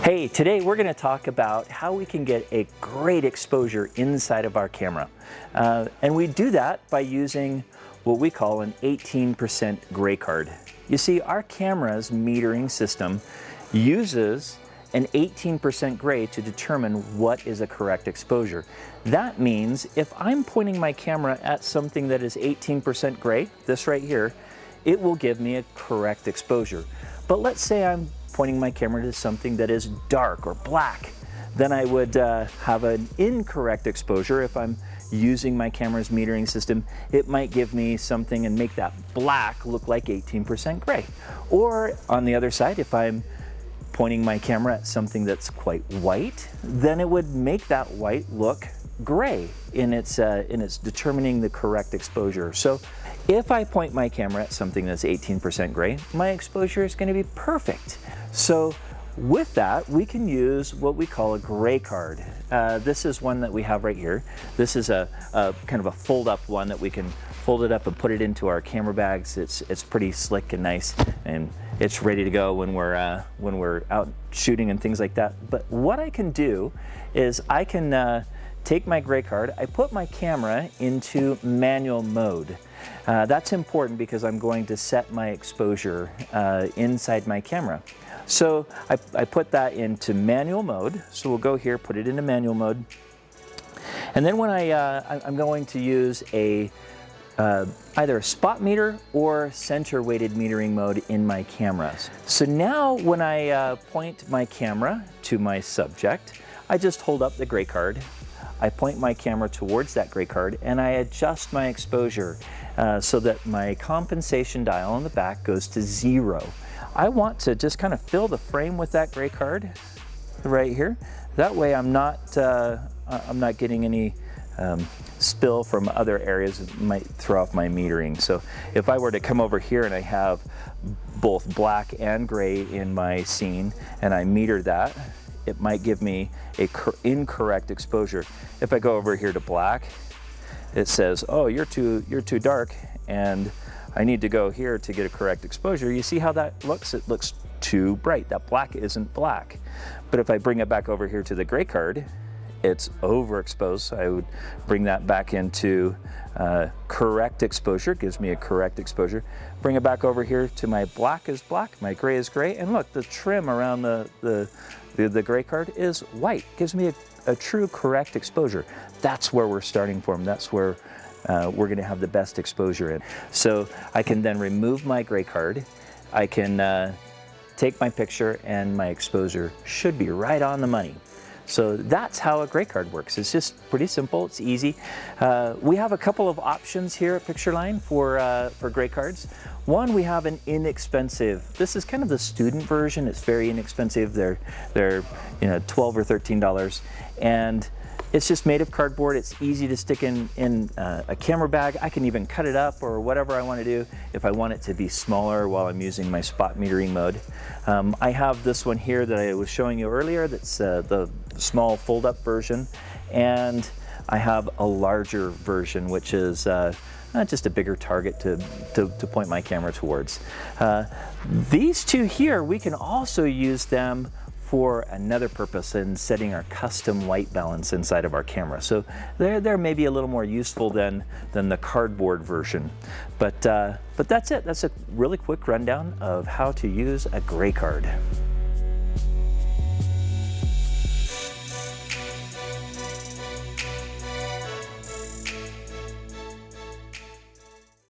Hey, today we're going to talk about how we can get a great exposure inside of our camera. And we do that by using what we call an 18% gray card. You see, our camera's metering system uses an 18% gray to determine what is a correct exposure. That means if I'm pointing my camera at something that is 18% gray, this right here, it will give me a correct exposure. But let's say I'm pointing my camera to something that is dark or black, then I would have an incorrect exposure. If I'm using my camera's metering system, it might give me something and make that black look like 18% gray. Or on the other side, if I'm pointing my camera at something that's quite white, then it would make that white look gray in its determining the correct exposure. So if I point my camera at something that's 18% gray, my exposure is going to be perfect. So with that, we can use what we call a gray card. This is one that we have right here. This is a kind of a fold-up one that we can fold it up and put it into our camera bags. It's pretty slick and nice, and it's ready to go when we're out shooting and things like that. But what I can do is I can take my gray card, I put my camera into manual mode. That's important because I'm going to set my exposure inside my camera. So I put that into manual mode. So we'll go here, put it into manual mode. And then when I'm going to use either a spot meter or center weighted metering mode in my cameras. So now when I point my camera to my subject, I just hold up the gray card. I point my camera towards that gray card and I adjust my exposure so that my compensation dial on the back goes to 0. I want to just kind of fill the frame with that gray card right here. That way I'm not getting any spill from other areas that might throw off my metering. So if I were to come over here and I have both black and gray in my scene and I meter that, it might give me a incorrect exposure. If I go over here to black, it says, oh, you're too dark, and I need to go here to get a correct exposure. You see how that looks? It looks too bright. That black isn't black. But if I bring it back over here to the gray card, it's overexposed. So I would bring that back into correct exposure. It gives me a correct exposure. Bring it back over here to my black is black, my gray is gray, and look, the trim around the gray card is white. Gives me a true correct exposure. That's where we're starting from. That's where we're going to have the best exposure in. So I can then remove my gray card. I can take my picture and my exposure should be right on the money. So that's how a gray card works. It's just pretty simple, it's easy. We have a couple of options here at Pictureline for gray cards. One, we have an inexpensive, this is kind of the student version, it's very inexpensive. They're $12 or $13, and it's just made of cardboard. It's easy to stick in a camera bag. I can even cut it up or whatever I want to do if I want it to be smaller while I'm using my spot metering mode. I have this one here that I was showing you earlier that's the small fold-up version, and I have a larger version which is just a bigger target to point my camera towards. These two here, we can also use them for another purpose in setting our custom white balance inside of our camera. So they're maybe a little more useful than the cardboard version. But that's it. That's a really quick rundown of how to use a gray card.